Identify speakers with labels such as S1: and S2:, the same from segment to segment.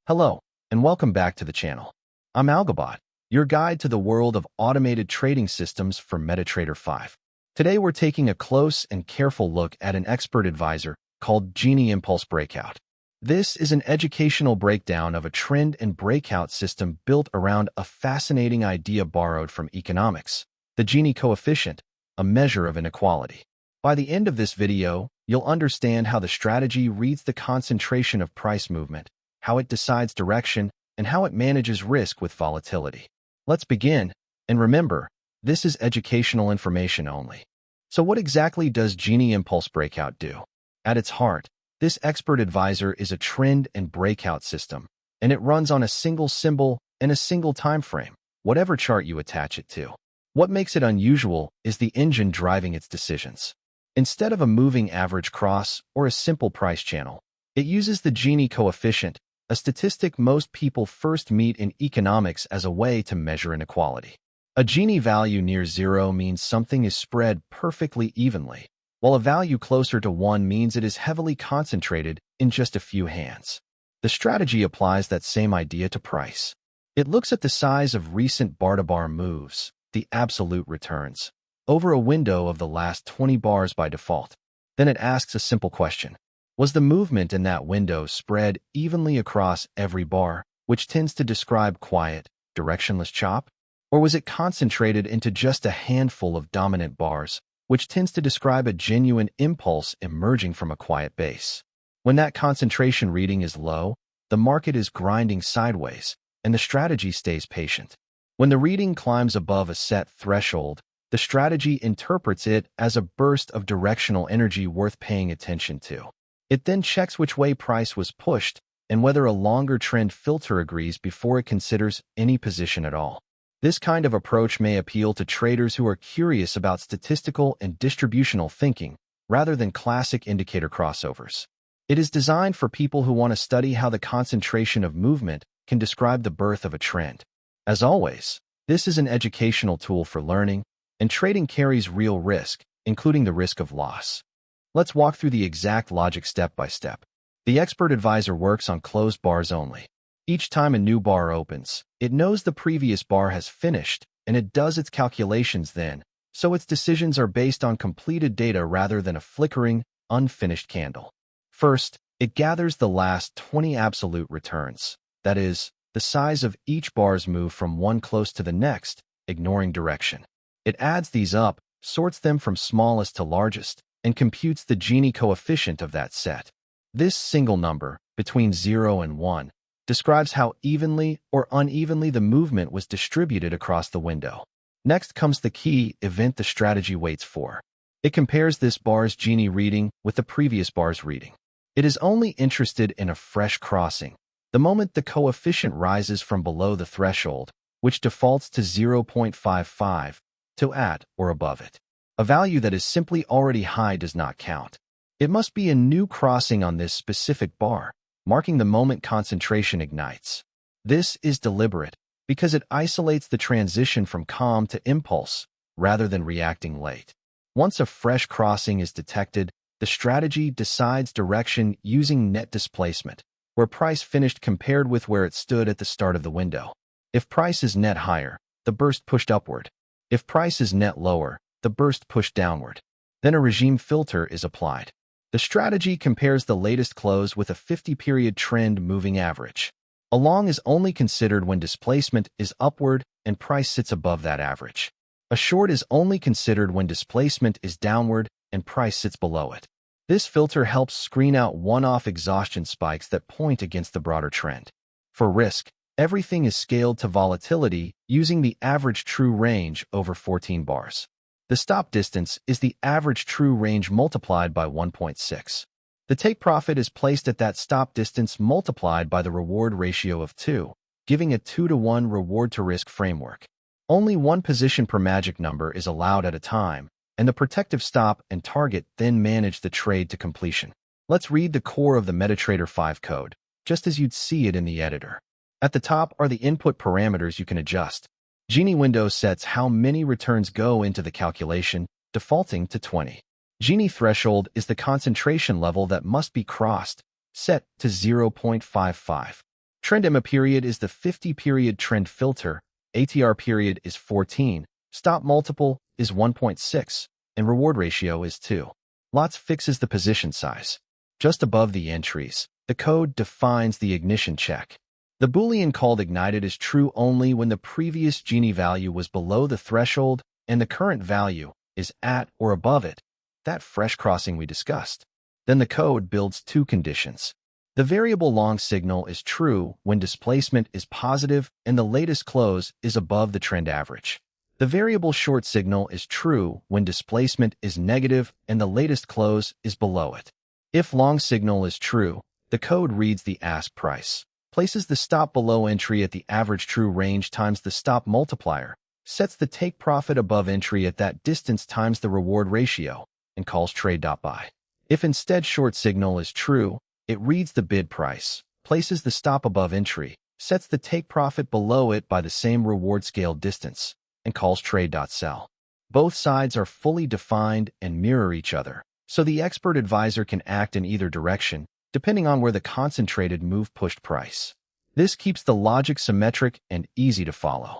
S1: Hello, and welcome back to the channel. I'm Algabot, your guide to the world of automated trading systems for MetaTrader 5. Today we're taking a close and careful look at an expert advisor called Gini Impulse Breakout. This is an educational breakdown of a trend and breakout system built around a fascinating idea borrowed from economics, the Gini coefficient, a measure of inequality. By the end of this video, you'll understand how the strategy reads the concentration of price movement, how it decides direction, and how it manages risk with volatility. Let's begin, and remember, this is educational information only. So what exactly does Gini Impulse Breakout do? At its heart, this expert advisor is a trend and breakout system, and it runs on a single symbol and a single time frame, whatever chart you attach it to. What makes it unusual is the engine driving its decisions. Instead of a moving average cross or a simple price channel, it uses the Gini coefficient, a statistic most people first meet in economics as a way to measure inequality. A Gini value near zero means something is spread perfectly evenly, while a value closer to 1 means it is heavily concentrated in just a few hands. The strategy applies that same idea to price. It looks at the size of recent bar-to-bar moves, the absolute returns, over a window of the last 20 bars by default. Then it asks a simple question. Was the movement in that window spread evenly across every bar, which tends to describe quiet, directionless chop? Or was it concentrated into just a handful of dominant bars, which tends to describe a genuine impulse emerging from a quiet base? When that concentration reading is low, the market is grinding sideways, and the strategy stays patient. When the reading climbs above a set threshold, the strategy interprets it as a burst of directional energy worth paying attention to. It then checks which way price was pushed and whether a longer trend filter agrees before it considers any position at all. This kind of approach may appeal to traders who are curious about statistical and distributional thinking rather than classic indicator crossovers. It is designed for people who want to study how the concentration of movement can describe the birth of a trend. As always, this is an educational tool for learning, and trading carries real risk, including the risk of loss. Let's walk through the exact logic step by step. The expert advisor works on closed bars only. Each time a new bar opens, it knows the previous bar has finished, and it does its calculations then, so its decisions are based on completed data rather than a flickering, unfinished candle. First, it gathers the last 20 absolute returns, that is, the size of each bar's move from one close to the next, ignoring direction. It adds these up, sorts them from smallest to largest, and computes the Gini coefficient of that set. This single number, between 0 and 1, describes how evenly or unevenly the movement was distributed across the window. Next comes the key event the strategy waits for. It compares this bar's Gini reading with the previous bar's reading. It is only interested in a fresh crossing, the moment the coefficient rises from below the threshold, which defaults to 0.55, to at or above it. A value that is simply already high does not count. It must be a new crossing on this specific bar, marking the moment concentration ignites. This is deliberate because it isolates the transition from calm to impulse rather than reacting late. Once a fresh crossing is detected, the strategy decides direction using net displacement, where price finished compared with where it stood at the start of the window. If price is net higher, the burst pushed upward. If price is net lower, the burst pushed downward. Then a regime filter is applied. The strategy compares the latest close with a 50-period trend moving average. A long is only considered when displacement is upward and price sits above that average. A short is only considered when displacement is downward and price sits below it. This filter helps screen out one-off exhaustion spikes that point against the broader trend. For risk, everything is scaled to volatility using the average true range over 14 bars. The stop distance is the average true range multiplied by 1.6. The take profit is placed at that stop distance multiplied by the reward ratio of 2, giving a 2-to-1 reward-to-risk framework. Only one position per magic number is allowed at a time, and the protective stop and target then manage the trade to completion. Let's read the core of the MetaTrader 5 code, just as you'd see it in the editor. At the top are the input parameters you can adjust. GiniWindow sets how many returns go into the calculation, defaulting to 20. GiniThreshold is the concentration level that must be crossed, set to 0.55. Trend EMA period is the 50-period trend filter, ATR period is 14, stop multiple is 1.6, and reward ratio is 2. Lots fixes the position size. Just above the entries, the code defines the ignition check. The Boolean called ignited is true only when the previous Gini value was below the threshold and the current value is at or above it, that fresh crossing we discussed. Then the code builds two conditions. The variable long signal is true when displacement is positive and the latest close is above the trend average. The variable short signal is true when displacement is negative and the latest close is below it. If long signal is true, the code reads the ask price, places the stop below entry at the average true range times the stop multiplier, sets the take profit above entry at that distance times the reward ratio, and calls trade.buy. If instead short signal is true, it reads the bid price, places the stop above entry, sets the take profit below it by the same reward scale distance, and calls trade.sell. Both sides are fully defined and mirror each other, so the expert advisor can act in either direction, depending on where the concentrated move pushed price. This keeps the logic symmetric and easy to follow.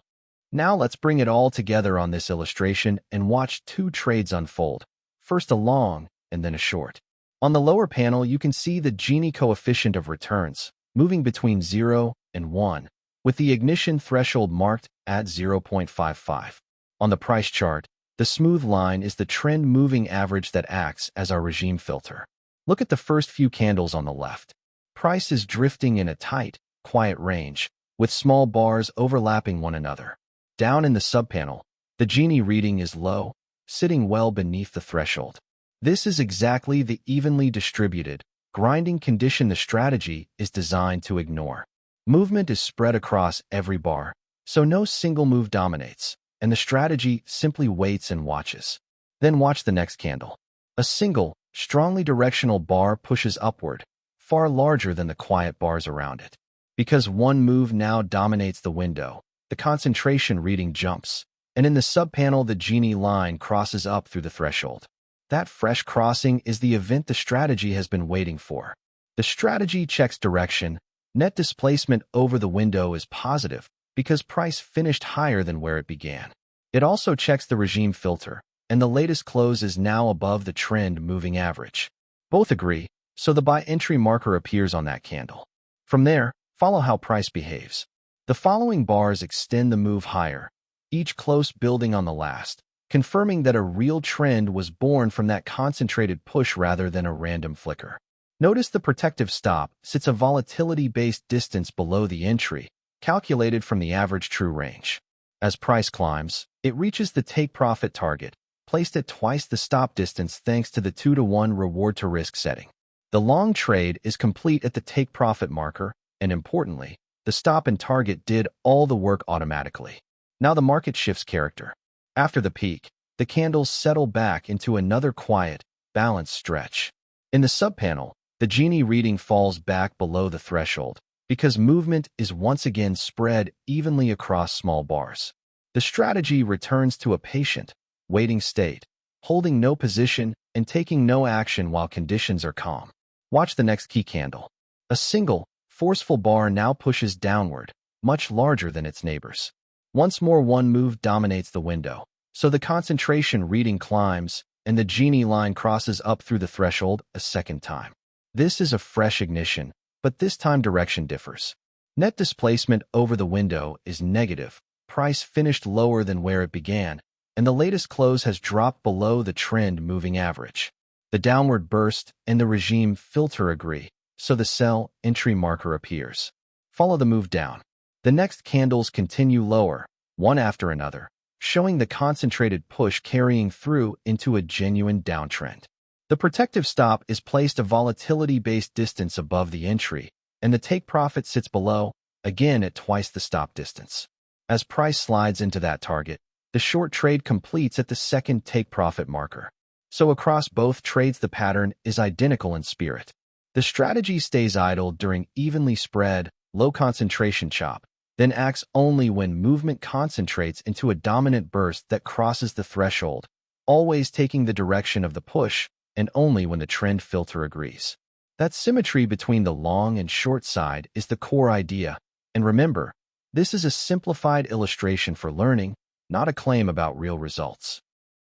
S1: Now let's bring it all together on this illustration and watch two trades unfold, first a long and then a short. On the lower panel, you can see the Gini coefficient of returns, moving between 0 and 1, with the ignition threshold marked at 0.55. On the price chart, the smooth line is the trend moving average that acts as our regime filter. Look at the first few candles on the left. Price is drifting in a tight, quiet range, with small bars overlapping one another. Down in the subpanel, the Gini reading is low, sitting well beneath the threshold. This is exactly the evenly distributed, grinding condition the strategy is designed to ignore. Movement is spread across every bar, so no single move dominates, and the strategy simply waits and watches. Then watch the next candle. A single, strongly directional bar pushes upward, far larger than the quiet bars around it. Because one move now dominates the window, the concentration reading jumps, and in the subpanel the Gini line crosses up through the threshold. That fresh crossing is the event the strategy has been waiting for. The strategy checks direction. Net displacement over the window is positive because price finished higher than where it began. It also checks the regime filter, and the latest close is now above the trend moving average. Both agree, so the buy entry marker appears on that candle. From there, follow how price behaves. The following bars extend the move higher, each close building on the last, confirming that a real trend was born from that concentrated push rather than a random flicker. Notice the protective stop sits a volatility-based distance below the entry, calculated from the average true range. As price climbs, it reaches the take profit target, placed at twice the stop distance thanks to the 2-to-1 reward-to-risk setting. The long trade is complete at the take profit marker, and importantly, the stop and target did all the work automatically. Now the market shifts character. After the peak, the candles settle back into another quiet, balanced stretch. In the subpanel, the Gini reading falls back below the threshold because movement is once again spread evenly across small bars. The strategy returns to a patient, waiting state, holding no position and taking no action while conditions are calm. Watch the next key candle. A single, forceful bar now pushes downward, much larger than its neighbors. Once more one move dominates the window, so the concentration reading climbs and the Gini line crosses up through the threshold a second time. This is a fresh ignition, but this time direction differs. Net displacement over the window is negative, price finished lower than where it began, and the latest close has dropped below the trend moving average. The downward burst and the regime filter agree, so the sell entry marker appears. Follow the move down. The next candles continue lower, one after another, showing the concentrated push carrying through into a genuine downtrend. The protective stop is placed a volatility-based distance above the entry, and the take profit sits below, again at twice the stop distance. As price slides into that target, the short trade completes at the second take profit marker. So across both trades the pattern is identical in spirit. The strategy stays idle during evenly spread, low concentration chop, then acts only when movement concentrates into a dominant burst that crosses the threshold, always taking the direction of the push, and only when the trend filter agrees. That symmetry between the long and short side is the core idea. And remember, this is a simplified illustration for learning, not a claim about real results.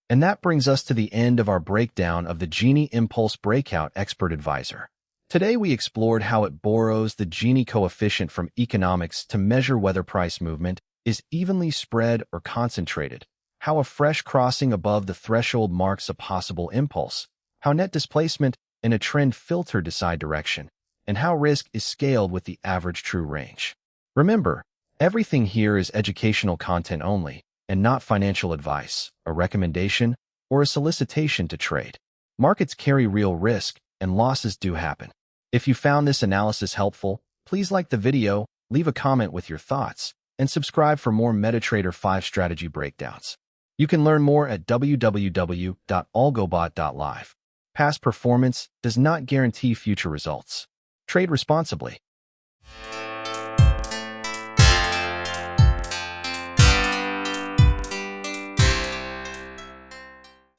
S1: And that brings us to the end of our breakdown of the Gini Impulse Breakout Expert Advisor. Today we explored how it borrows the Gini coefficient from economics to measure whether price movement is evenly spread or concentrated, how a fresh crossing above the threshold marks a possible impulse, how net displacement and a trend filter decide direction, and how risk is scaled with the average true range. Remember, everything here is educational content only, and not financial advice, a recommendation, or a solicitation to trade. Markets carry real risk, and losses do happen. If you found this analysis helpful, please like the video, leave a comment with your thoughts, and subscribe for more MetaTrader 5 strategy breakdowns. You can learn more at www.algobot.live. Past performance does not guarantee future results. Trade responsibly.